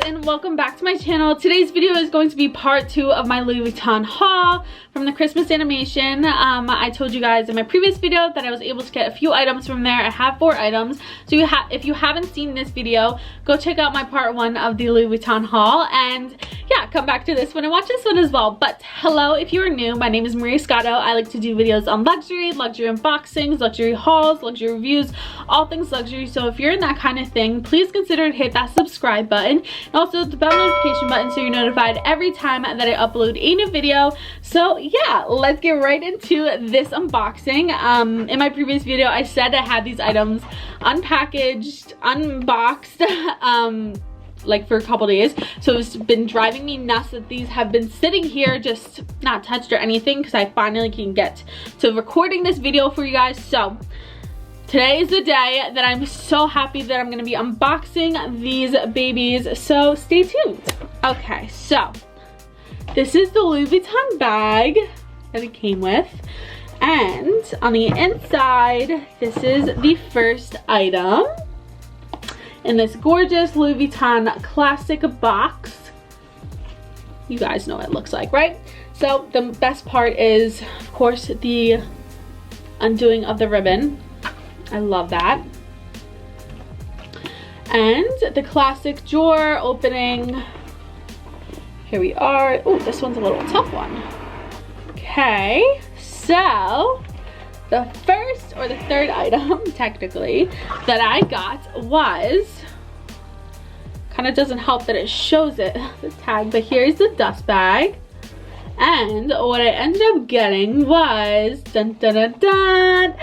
and welcome back to my channel. Today's video is going to be part 2 of my Louis Vuitton haul from the Christmas animation. I told you guys in my previous video that I was able to get a few items from there. I have 4 items. So if you haven't seen this video, go check out my part 1 of the Louis Vuitton haul, and yeah, come back to this one and watch this one as well. But hello, if you are new, my name is Maria Scotto. I like to do videos on luxury unboxings, luxury hauls, luxury reviews, all things luxury. So if you're in that kind of thing, please consider to hit that subscribe button and also the bell notification button so you're notified every time that I upload a new video. So yeah, let's get right into this unboxing. In my previous video, I said I had these items unpackaged, unboxed, like for a couple days, so it's been driving me nuts that these have been sitting here just not touched or anything, because I finally can get to recording this video for you guys. So today is the day that I'm so happy that I'm going to be unboxing these babies, so stay tuned. Okay, so this is the Louis Vuitton bag that it came with, and on the inside, this is the first item in this gorgeous Louis Vuitton classic box. You guys know what it looks like, right? So the best part is, of course, the undoing of the ribbon. I love that. And the classic drawer opening. Here we are. Oh, this one's a little tough one. Okay, so the first or the third item, technically, that I got was, kind of doesn't help that it shows it, the tag, but here's the dust bag. And what I ended up getting was, dun dun dun dun,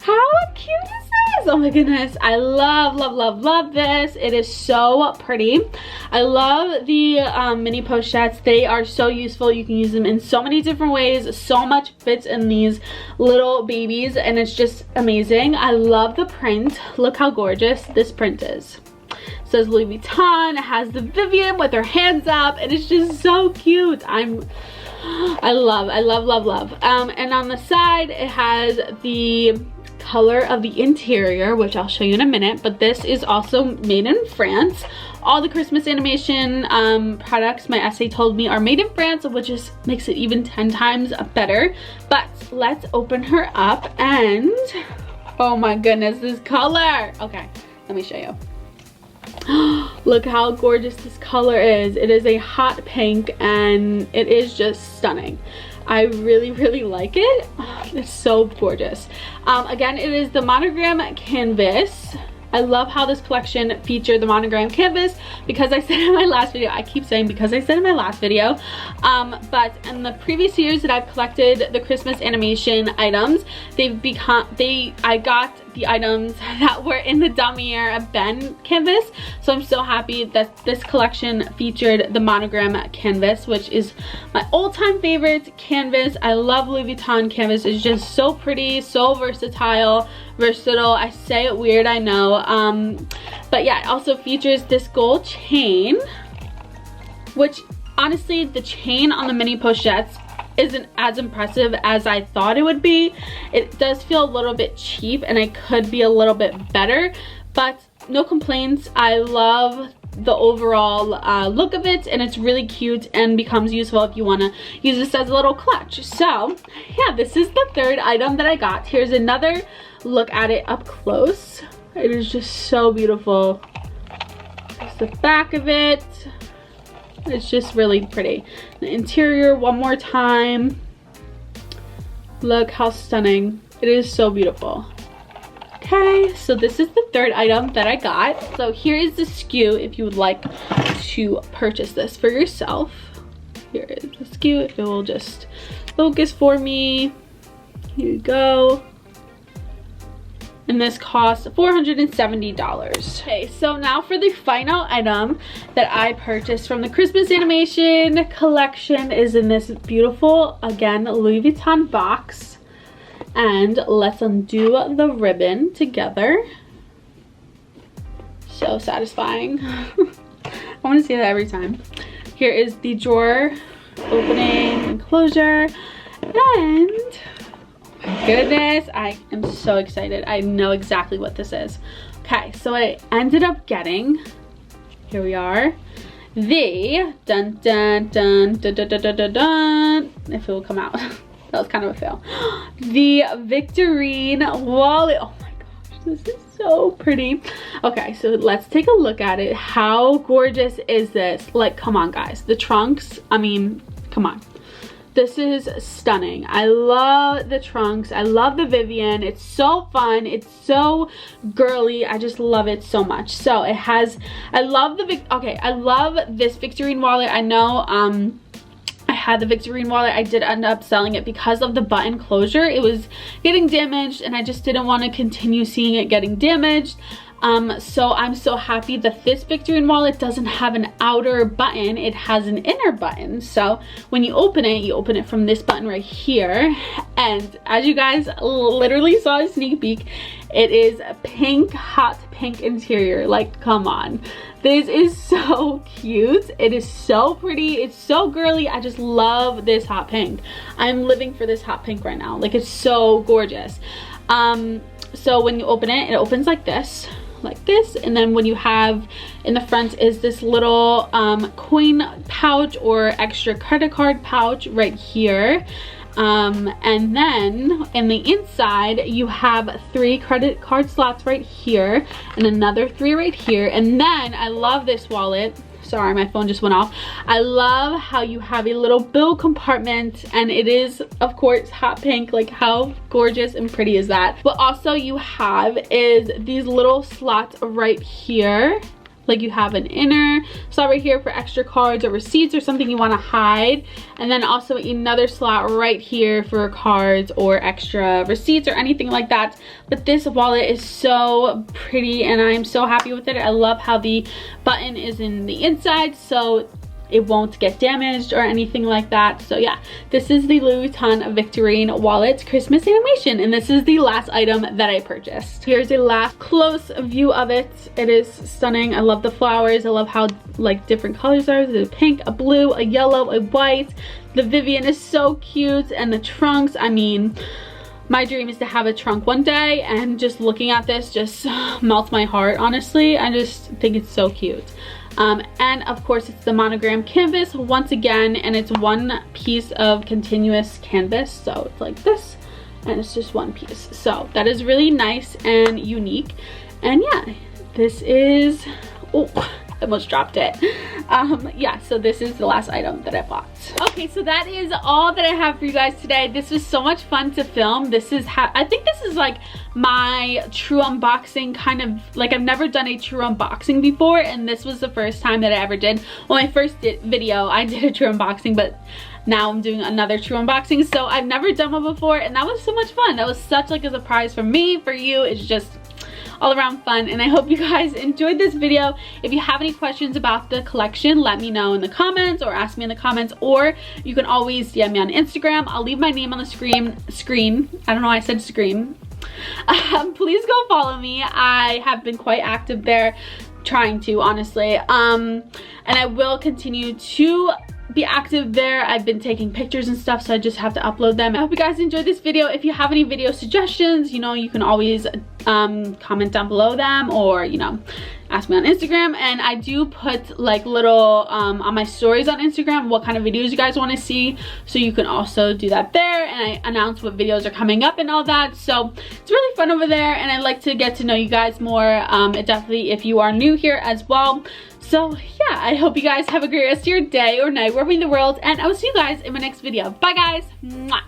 how cute is this? Oh my goodness, I love this. It is so pretty. I love the mini pochettes. They are so useful. You can use them in so many different ways. So much fits in these little babies, and it's just amazing. I love the print. Look how gorgeous this print is. It says Louis Vuitton. It has the Vivian with her hands up, and it's just so cute. I love. And on the side, it has the color of the interior, which I'll show you in a minute, but this is also made in France. All the Christmas animation products, my essay told me, are made in France, which just makes it even 10 times better. But let's open her up, and oh my goodness, this color. Okay, let me show you. Look how gorgeous this color is. It is a hot pink, and it is just stunning. I really like it. It's so gorgeous. Again, it is the monogram canvas. I love how this collection featured the monogram canvas, because I said in my last video, I keep saying because I said in my last video, but in the previous years that I've collected the Christmas animation items, I got the items that were in the Damier Ben canvas. So I'm so happy that this collection featured the monogram canvas, which is my all-time favorite canvas. I love Louis Vuitton canvas. It's just so pretty, so versatile. I say it weird, I know. But yeah, it also features this gold chain, which honestly, the chain on the mini pochettes isn't as impressive as I thought it would be. It does feel a little bit cheap, and it could be a little bit better, but no complaints. I love the overall look of it, and it's really cute and becomes useful if you want to use this as a little clutch. So yeah, this is the third item that I got. Here's another look at it up close. It is just so beautiful. There's the back of it. It's just really pretty. The interior, one more time. Look how stunning. It is so beautiful. Okay, so this is the third item that I got. So here is the SKU if you would like to purchase this for yourself. Here is the SKU. It will just focus for me. Here you go. And this costs $470. Okay, so now for the final item that I purchased from the Christmas animation collection is in this beautiful, again, Louis Vuitton box. And let's undo the ribbon together. So satisfying. I want to say that every time. Here is the drawer opening and closure, and my goodness, I am so excited. I know exactly what this is. Okay, so what I ended up getting, here we are. the dun dun dun dun dun dun dun dun, dun if it will come out. That was kind of a fail. The Victorine wallet. Oh my gosh, this is so pretty. Okay, so let's take a look at it. How gorgeous is this? Like, come on guys, the trunks, I mean, come on. This is stunning. I love the trunks. I love the Vivian. It's so fun. It's so girly. I just love it so much. So it has, I love the, I love this Victorine wallet. I know, I had the Victorine wallet. I did end up selling it because of the button closure. It was getting damaged and I just didn't want to continue seeing it getting damaged. So I'm so happy that this Victorine wallet doesn't have an outer button. It has an inner button. So when you open it from this button right here. And as you guys literally saw a sneak peek, it is a pink, hot pink interior. Like, come on. This is so cute. It is so pretty. It's so girly. I just love this hot pink. I'm living for this hot pink right now. Like, it's so gorgeous. So when you open it, it opens like this. And then when you have in the front is this little coin pouch or extra credit card pouch right here. And then in the inside you have 3 credit card slots right here and another 3 right here. And then I love this wallet. Sorry, my phone just went off. I love how you have a little bill compartment and it is, of course, hot pink. Like, how gorgeous and pretty is that? What also you have is these little slots right here. Like, you have an inner slot right here for extra cards or receipts or something you want to hide. And then also another slot right here for cards or extra receipts or anything like that. But this wallet is so pretty and I'm so happy with it. I love how the button is in the inside, so it won't get damaged or anything like that. So yeah, this is the Louis Vuitton Victorine wallet Christmas animation, and this is the last item that I purchased. Here's a last close view of it. It is stunning. I love the flowers. I love how like different colors are. There's a pink, a blue, a yellow, a white. The Vivian is so cute, and the trunks, I mean, my dream is to have a trunk one day, and just looking at this just melts my heart, honestly. I just think it's so cute. And of course it's the monogram canvas once again, and it's one piece of continuous canvas, so it's like this and it's just one piece. So that is really nice and unique. And yeah, this is, oh, I almost dropped it. Yeah, so this is the last item that I bought. Okay, so that is all that I have for you guys today. This was so much fun to film. This is I think this is like my true unboxing, kind of like, I've never done a true unboxing before, and this was the first time that I ever did. Well, my first video I did a true unboxing, but now I'm doing another true unboxing. So I've never done one before, and that was so much fun. That was such like a surprise for me, for you. It's just all around fun, and I hope you guys enjoyed this video. If you have any questions about the collection, let me know in the comments or ask me in the comments, or you can always DM me on Instagram. I'll leave my name on the screen. I don't know why I said screen. Please go follow me. I have been quite active there, trying to, honestly, and I will continue to be active there. I've been taking pictures and stuff, so I just have to upload them. I hope you guys enjoyed this video. If you have any video suggestions, you know, you can always comment down below them, or, you know, ask me on Instagram. And I do put like little on my stories on Instagram what kind of videos you guys want to see, so you can also do that there, and I announce what videos are coming up and all that. So it's really fun over there, and I like to get to know you guys more. It definitely, if you are new here as well. So yeah, I hope you guys have a great rest of your day or night, wherever in the world, and I will see you guys in my next video. Bye guys. Mwah.